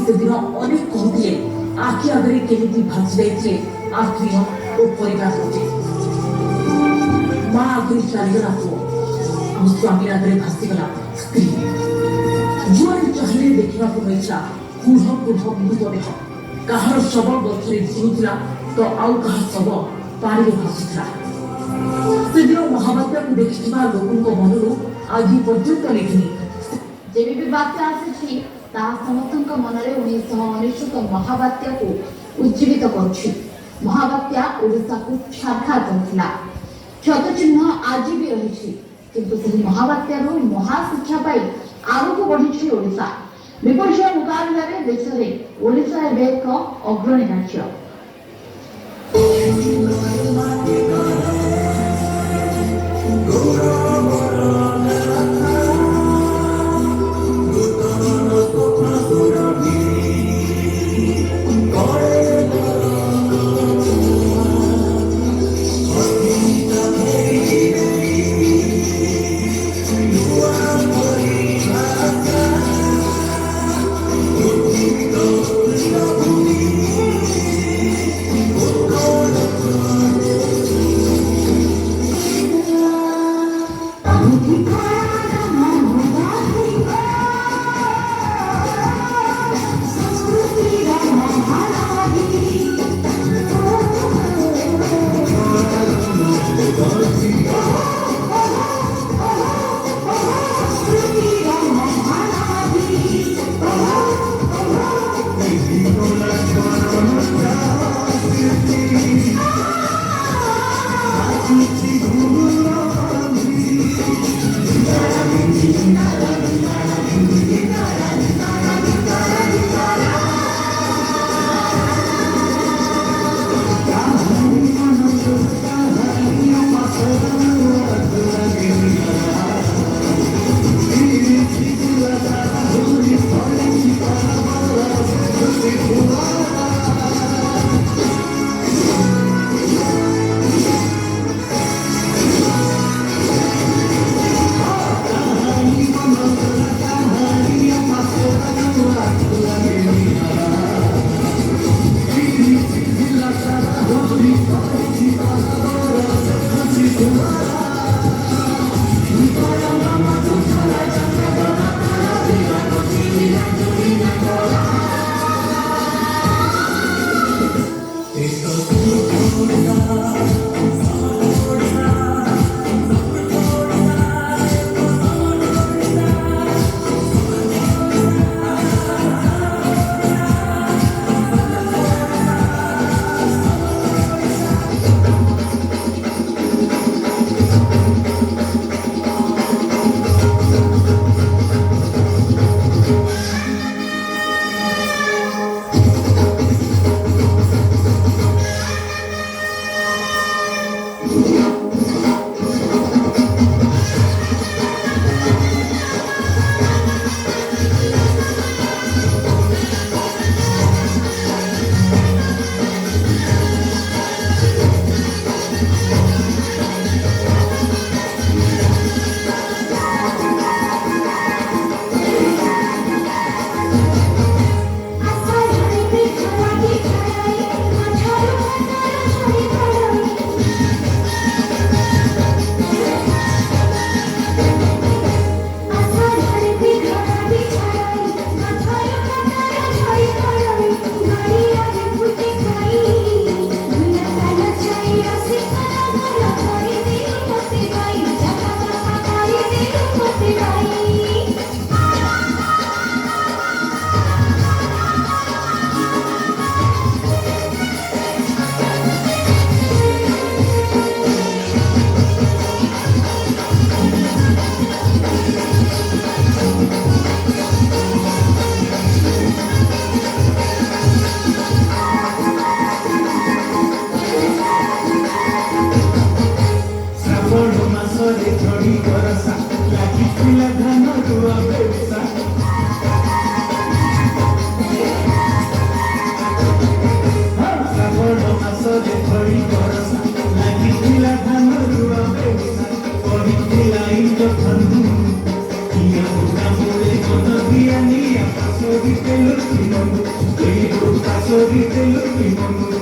सेदिन अनेक कहते आखि आगे केमी भाजी जाइए आत्मीय और परिवार प्रति माँ आगे चलीगला पुओ आम स्वामी आगे भासीगला स्त्री जुआन चाहिए देखा मिलता कुढ़ कुढ़ मृतदेह कहार शव गछरे झुलुला तो आउ कहा शव पानी भासुला सेदिन महाबात्या को देखा लोकों मनरू आज पर्यंत लेखिनी जेबी भी बात्या आसी समस्त मनरे 1999 महाबात्या को उज्जीवित कर महाबात्या ओडिशा को छारखार करथिला क्षत चिन्ह आज भी रही किंतु से महाबात्या महाशिक्षा पाई आगक बढ़ी ओडिशा विपर्जय मुकाबला देश में ओडिशा एवं एक अग्रणी राज्य। ମାସରେ ଝଡ଼ି ବରଷା ଲାଗିଥିଲା ଧାନ ରୁଆ ବେଉସା ଶ୍ରାବଣ ମାସରେ ଝଡ଼ି ବରଷା ଲାଗିଥିଲା ଧାନ ରୁଆ ବେଉସା ପଡ଼ିଥିଲା ଇନ୍ଦ୍ର ଧନୁ କିଆ ବୁଢ଼ା ମୋରେ ମନ ଦିଆ ନିଆ ପାଶୋରି ଦେଲୁ କି ମନୁ ଏଇ ପାଶୋରି ଦେଲୁ କି ମନୁ